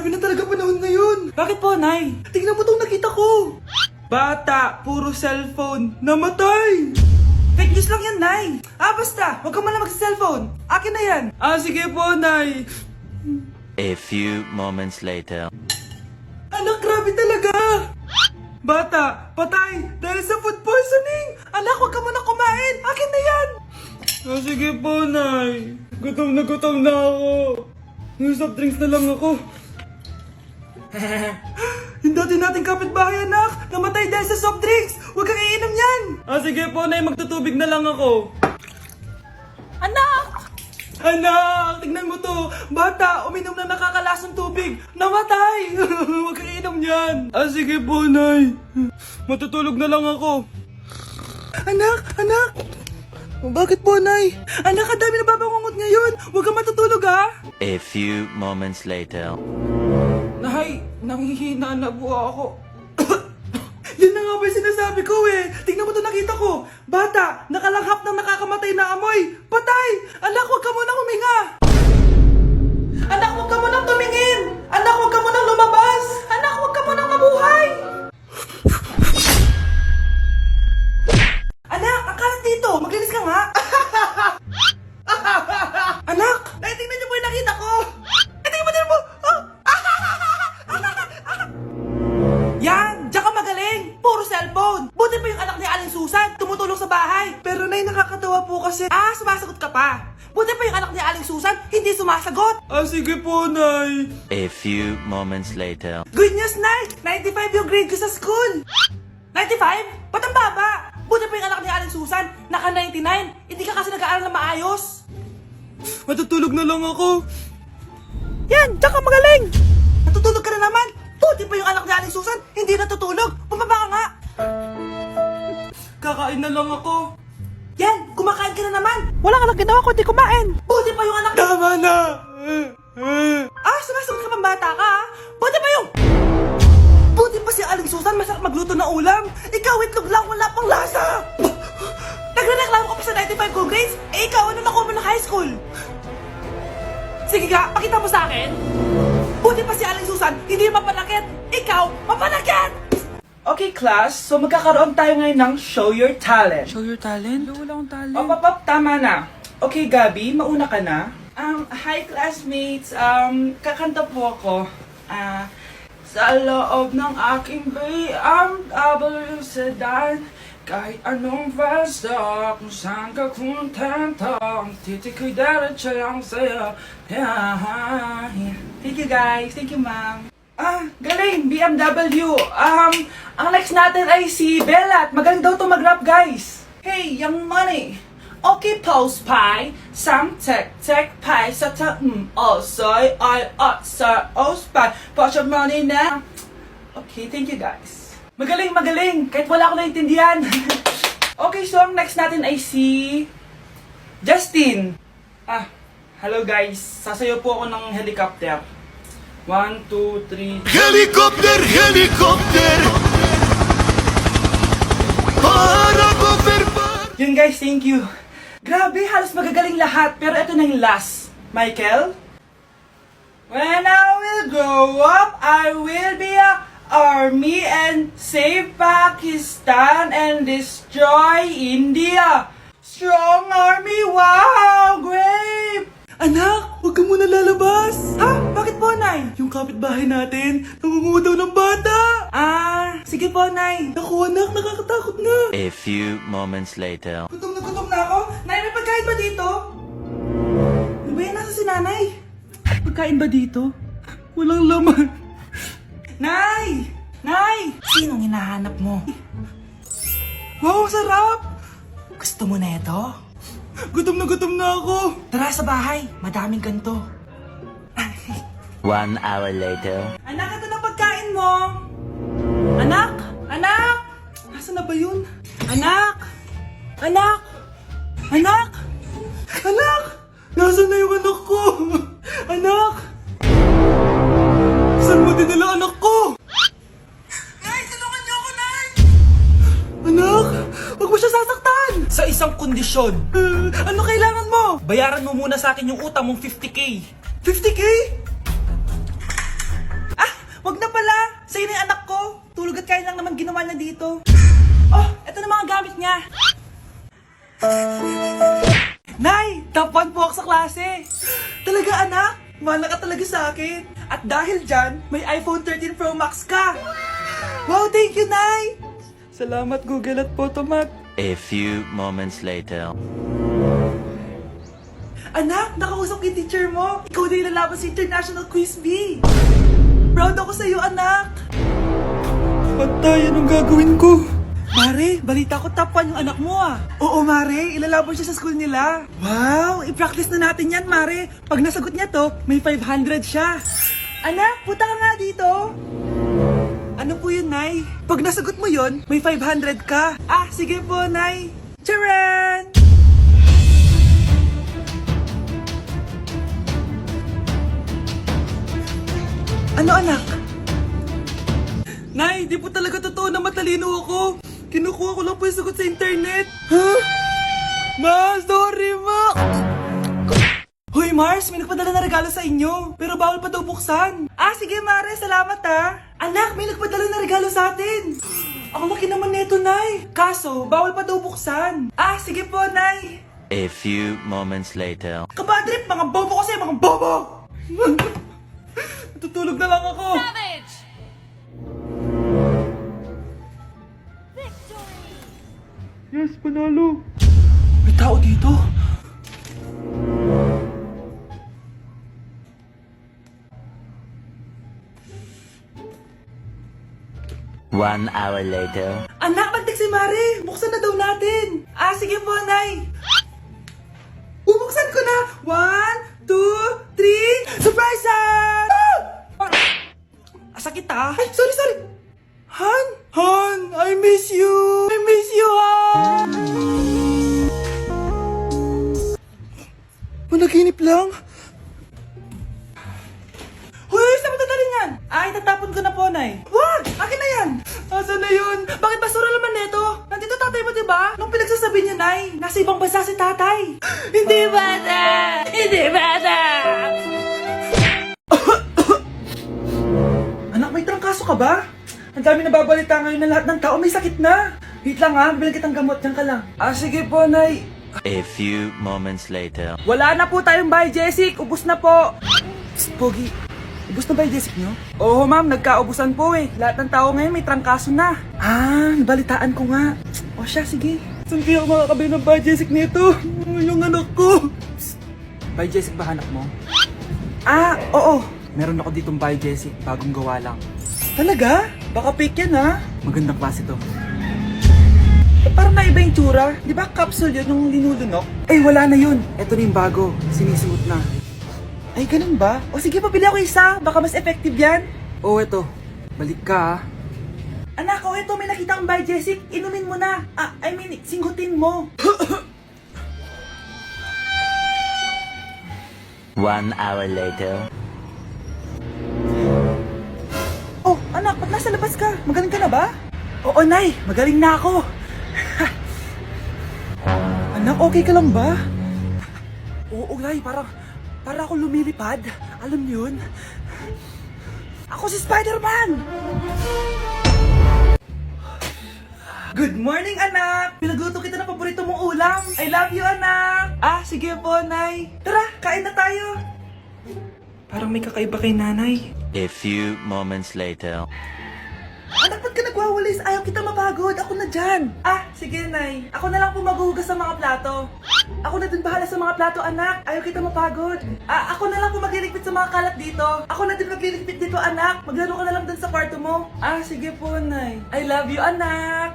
Grabe na talaga panahon ngayon. Bakit po, Nay? Tingnan mo tong nakita ko. Bata, puro cellphone, namatay. Fake news lang yan, Nay. Basta, huwag ka man lang mag-cellphone. Akin na yan. Sige po, Nay. A few moments later. Anak, grabe talaga. Bata, patay dahil sa food poisoning. Anak, huwag ka muna kumain. Akin na yan. Sige po, Nay. Gutom na ako. Soft drinks na lang ako. Yung dati nating kapitbahay, anak. Namatay dahil sa soft drinks. Huwag kang iinom yan. Sige po, Nay. Magtutubig na lang ako. Anak! Anak! Tignan mo to. Bata, uminom na nakakalasong tubig. Namatay! Huwag kang iinom yan. Sige po, Nay. Matutulog na lang ako. Anak! Bakit po, Nay? Anak, ang dami na babangungot ngayon. Huwag kang matutulog, ha? A few moments later. Nay, nanghihina na po ako. Yan na nga ba yung sinasabi ko eh. Tingnan mo ito nakita ko. Bata, nakalanghap ng nakakamatay na amoy. Patay! Anak, huwag ka munang huminga. Anak, huwag ka munang tumingin. Anak, huwag ka munang lumabas. Anak, huwag ka munang mabuhay. Anak, akalat dito. Maglinis ka nga. Anak, tingnan niyo po yung nakita ko. Tingnan mo. Yan! Diyan ka magaling! Puro cellphone! Buti pa yung anak ni Aling Susan, tumutulong sa bahay! Pero Nay, nakakatawa po kasi... sumasagot ka pa! Buti pa yung anak ni Aling Susan, hindi sumasagot! Sige po, Nay! A few moments later. Good news, Nay! 95 yung grade ko sa school! 95? Ba't ang baba? Buti pa yung anak ni Aling Susan, naka 99! Hindi ka kasi nag-aaral na maayos! Matutulog na lang ako! Yan! Diyan ka magaling! Natutulog ka na naman! Buti pa yung anak ni Aling Susan, hindi natutulog. Bumaba ka nga. Kakain na lang ako. Yan, kumakain ka na naman. Wala ka lang ginawa kundi kumain. Buti pa yung anak... Tama na. Sumasagot ka pang bata ka, ha? Buti pa yung... Buti pa si Aling Susan, masarap magluto na ulam. Ikaw, itlog lang, wala pang lasa. Nagre-reklamo ka pa sa 95 good grades? Ikaw, ano nakuha mo ng high school? Sige nga, pakita mo sa akin. Buti pa si Aling Susan, hindi mapanakit. Ikaw, mapanakit! Okay, class. So, magkakaroon tayo ngayon ng Show Your Talent. Show Your Talent? Wala akong talent. Tama na. Okay, Gabi, mauna ka na. Hi, classmates. Kakanta po ako. Sa loob ng aking BMW sedan, kahit anong basta, kung saan ka kontento, ang titik ko'y diretso lang sa'yo. Thank you guys, thank you ma'am. Galing, BMW. Ang next natin ay si Bella. Magaling daw to mag-rap guys. Hey, Young Money. Okay, post pie. Sang tek pie. Sa ta soy I sa ospie. Put your money now. Okay, thank you guys. Magaling! Kahit wala ako naintindihan. Okay, so ang next natin ay si... Justin. Hello guys. Sasayaw po ako ng helicopter. 1, 2, 3... Helicopter! Yun guys, thank you. Grabe, halos magagaling lahat. Pero ito na yung last. Michael? When I will grow up, I will be a... army and save Pakistan and destroy India. Strong army, wow, great! Anak, huwag ka muna lalabas. Bakit po, Nay? Yung kapitbahay natin, nangungudaw ng bata. Sige po, Nay. Naku, anak, nakakatakot na. A few moments later. Gutom na ako. Nay, may pagkain ba dito? Ano ba yan? Nasa si Nanay? Pagkain ba dito? Walang laman. Nay! Sinong hinahanap mo? Wow, sarap! Gusto mo na ito? Gutom na ako. Tara sa bahay, madaming ganito. 1 hour later. Anak, ito na pagkain mo. Anak! Nasaan na ba yun? Anak! Nasaan na yung anak ko? Anak! Saan mo dinala anak ko? Nay, tulungan niyo ako, Nay! Anak, huwag mo siya sasaktan! Sa isang kondisyon. Ano kailangan mo? Bayaran mo muna sa akin yung utang mong 50K. 50K? ang ginawa niya dito. Oh, eto na mga gamit niya. Nay, top 1 po ako sa klase. Talaga anak, mahal ka talaga sa akin. At dahil dyan, may iPhone 13 Pro Max ka. Wow, thank you, Nay. Salamat Google at Photomat. A few moments later. Anak, nakausap yung teacher mo. Ikaw na yung lalaban sa International Quiz Bee. Proud ako sa'yo, anak. Patay, anong gagawin ko? Mare, balita ko top 1 yung anak mo ah. Oo, Mare, ilalaban siya sa school nila. Wow, i-practice na natin yan, Mare. Pag nasagot niya to, may 500 siya. Anak, punta ka nga dito. Ano po yun, Nay? Pag nasagot mo yun, may 500 ka. Ah, sige po, Nay. Charan! Ano, anak? Nay, di po talaga totoo na matalino ako. Kinukuha ko lang po yung sagot sa internet. Huh? Ma, sorry, Ma. Hoy, Mars, may nagpadala na regalo sa inyo. Pero bawal pa daw buksan. Ah, sige, Mare, salamat ha. Anak, may nagpadala na regalo sa atin. Ang laki naman neto, Nay. Kaso, bawal pa daw buksan. Ah, sige po, Nay. A few moments later. Kabadrip, mga bobo kasi, mga bobo! Tutulog na lang ako. Savage! Yes, panalo. May tao dito. One hour later. Anak, magtik si Mare. Buksan na daw natin. Ah, sige po, Nay. Bubuksan ko na. 1, 2, 3. Surprise! Sakit ah. Ay, sorry. Han? Han, I miss you. I miss you, Han. Panaginip lang. Hoy, saan mo dadalhin yan? Ay, tatapon ko na po, Nay. Wag! Akin na yan! Asan na yun? Bakit basura naman neto? Nandito tatay mo, diba? Nung pinagsasabi niya, Nay, nasa ibang bansa si tatay. Hindi bata! Hindi bata! Anak, may trangkaso ka ba? Ang dami nababalita ngayon na lahat ng tao may sakit na. Wait lang ha, bilang kitang gamot. Diyan ka lang. Ah, sige po, Nay. A few moments later. Wala na po tayong bahay, Jessic. Ubus na po. Psst, Pogi. Ubus na ba yung Jessic nyo? Oo, ma'am. Nagkaubusan po eh. Lahat ng tao ngayon may trangkaso na. Ah, nabalitaan ko nga. O siya, sige. Saan kaya ako makakabili ng bahay, Jessic nito? Yung anak ko. Psst. Bahay, Jessic ba hanap mo? Ah, oo. Meron ako ditong bahay, Jessic. Bagong gawa lang. Talaga? Baka fake yan ha? Magandang klase to. Parang naiba yung tsura. Di ba capsule yun yung linulunok? Eh, wala na yun. Ito na yung bago. Sinisuot na. Ay, ganun ba? O sige, pabili ako isa. Baka mas effective yan. Oo, eto. Balik ka, ha? Anak, o eto, may nakita kang bahay, Jessic. Inumin mo na. Ah, I mean, singhutin mo. 1 hour later. Oh, anak, ba't nasa labas ka? Magaling ka na ba? Oo, Nay. Magaling na ako. Anak, okay ka lang ba? Oo, Nay. Para ako lumilipad. Alam niyo yun? Ako si Spider-Man! Good morning, anak! Pinagluto kita ng paborito mong ulam. I love you, anak! Ah, sige po, Nay. Tara, kain na tayo. Parang may kakaiba kay nanay. A few moments later. Anak, ba't ka nagwawalis? Ayaw kita mapagod. Ako na dyan. Ah, sige, Nay. Ako na lang po maghuhugas sa mga plato. Ako na din bahala sa mga plato, anak. Ayaw kita mapagod. Ah, ako na lang po magliligpit sa mga kalat dito. Ako na din magliligpit dito, anak. Maglaro ka na lang dun sa kwarto mo. Ah, sige po, Nay. I love you, anak.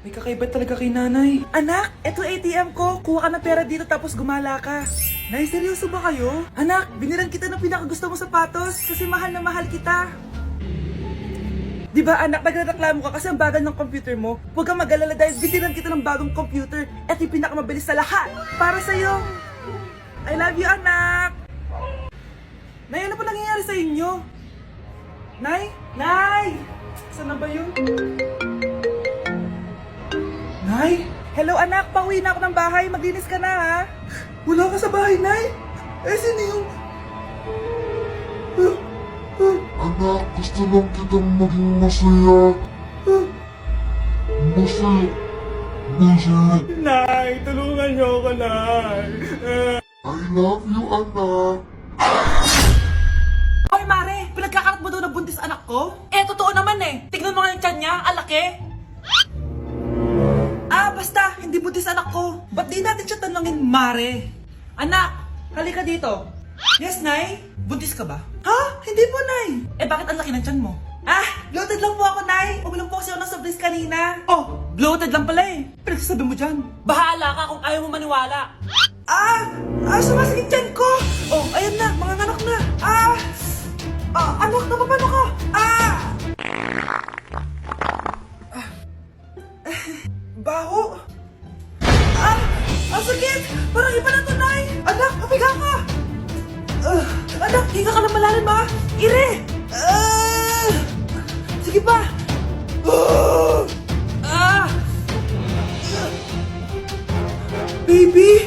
May kakaiba talaga kay nanay. Anak, eto ATM ko. Kuha ka ng pera dito tapos gumala ka. Nay, seryoso ba kayo? Anak, binilan kita ng pinakagusto mo sapatos kasi mahal na mahal kita. Di ba anak, nagreklamo ka kasi ang bagal ng computer mo? Huwag kang mag-alala dahil binilan kita ng bagong computer at yung pinakamabilis sa lahat. Para sa'yo. I love you, anak. Nay, ano pa nangyayari sa inyo? Nay? Nay! Saan na ba yun? Nay? Hello anak, pauwi na ako ng bahay. Maglinis ka na ha. Wala ka sa bahay, Nay? Eh, sino yung... Anak, Gusto lang kitang maging masaya. Masaya. Masaya. Nay, tulungan niyo ako, Nay. I love you, anak. Hoy, Mare! Pinagkakarat mo daw na buntis anak ko? Eh, totoo naman eh. Tignan mo nga yung tiyan niya, alaki. Basta, hindi buntis anak ko. Ba't di natin siya tanongin, Mare? Anak, halika dito. Yes, Nay? Buntis ka ba? Ha? Hindi po, Nay. Eh, bakit ang laki ng tiyan mo? Bloated lang po ako, Nay. Uminom po kasi ako ng sobris kanina. Oh, bloated lang pala eh. Pinagsasabi mo dyan. Bahala ka kung ayaw mo maniwala. Sumasakit tiyan ko. Oh, ayan na, mga anak na. Anak, napapano ka? Baho. Ang sakit. Parang iba na to, Nay. Anak, papiga ka. Anak, hinga ka na malalim, ha? Ire. Sige pa. Baby.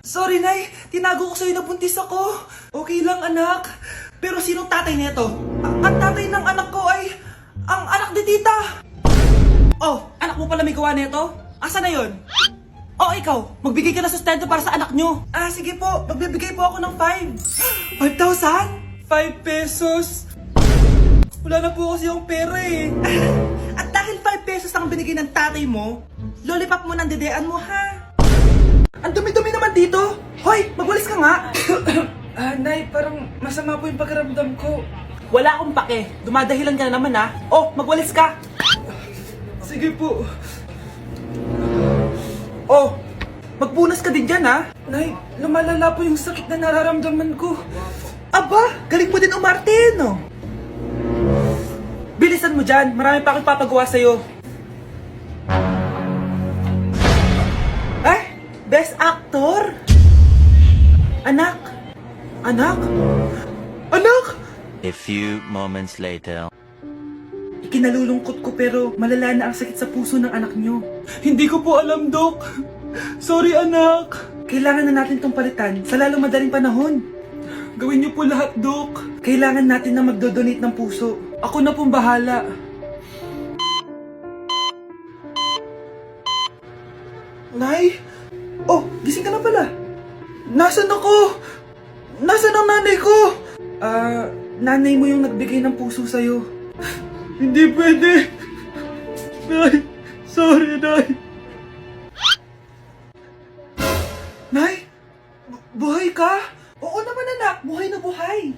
Sorry, Nay. Tinago ko sa'yo na buntis ako. Okay lang, anak. Pero sinong tatay nito? Ang tatay ng anak ko ay ang anak ni tita. Oh, anak mo pala may gawa nito? Asa na yon? Oh, ikaw, magbigay ka na sustento para sa anak nyo. Sige po, magbibigay po ako ng 5. 5,000? 5 pesos? Wala na po kasi yung pera eh. At dahil 5 pesos ang binigay ng tatay mo, lollipop mo ng dedean mo, ha? Ang dumi-dumi naman dito. Hoy, magwalis ka nga. Nay, parang masama po yung pagkaramdam ko. Wala akong pake. Dumadahilan ka na naman, ha? Oh, magwalis ka. Sige po. Oh, magpunas ka din dyan, ha? Nay, lumalala po yung sakit na nararamdaman ko. Aba, galing mo din umarte, no? Bilisan mo dyan. Marami pa akong papagawa sa'yo. Best actor? Anak? Anak? Anak? A few moments later. Ikinalulungkot ko pero malala na ang sakit sa puso ng anak nyo. Hindi ko po alam, Dok. Sorry, anak. Kailangan na natin tong palitan sa lalong madaling panahon. Gawin niyo po lahat, Dok. Kailangan natin na magdodonate ng puso. Ako na pong bahala. Nay? Oh, gising ka na pala. Nasaan ako? Nasaan ang nanay ko? Nanay mo yung nagbigay ng puso sa'yo. Hindi pwede. Nay, sorry, Nay. Nay? Buhay ka? Oo naman, anak. Buhay na buhay.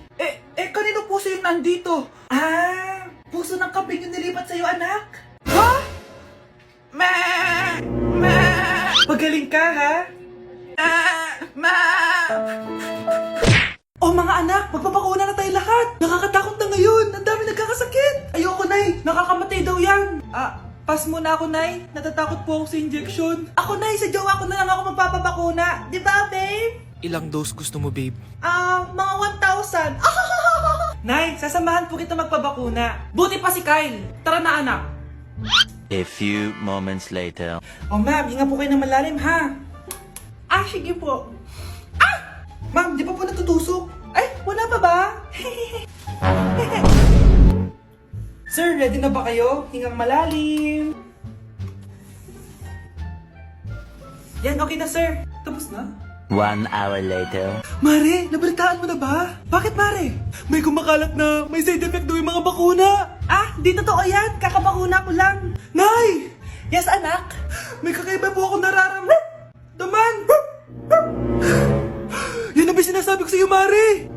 Kanino puso yung nandito? Puso ng kambing yung nilipat sa'yo, anak. Ha? Pagaling ka, ha? Oh, mga anak, magpapakuna na tayo lahat. Nakakatakot na ngayon. Ang dami nagkakasakit. Ayoko, Nay. Nakakamatay daw yan. Pass muna ako, Nay. Natatakot po ako sa injection. Ako, Nay, sa jowa ko na lang ako magpapabakuna. Di ba, babe? Ilang dose gusto mo, babe? Mga 1,000. Nay, sasamahan po kita magpabakuna. Buti pa si Kyle. Tara na, anak. A few moments later. Oh, ma'am, hinga po kayo ng malalim, ha? Sige po. Ma'am, di pa po natutusok? Ay, wala pa ba? Sir, ready na ba kayo? Hingang malalim. Yan, okay na, sir. Tapos na? 1 hour later. Mare, nabalitaan mo na ba? Bakit, Mare? May kumakalat na may side effect daw yung mga bakuna. Di totoo yan. Kakabakuna ko lang. Nay! Yes, anak? May kakaiba po ako nararamdaman. Yan ang sinasabi ko sa'yo, Mare.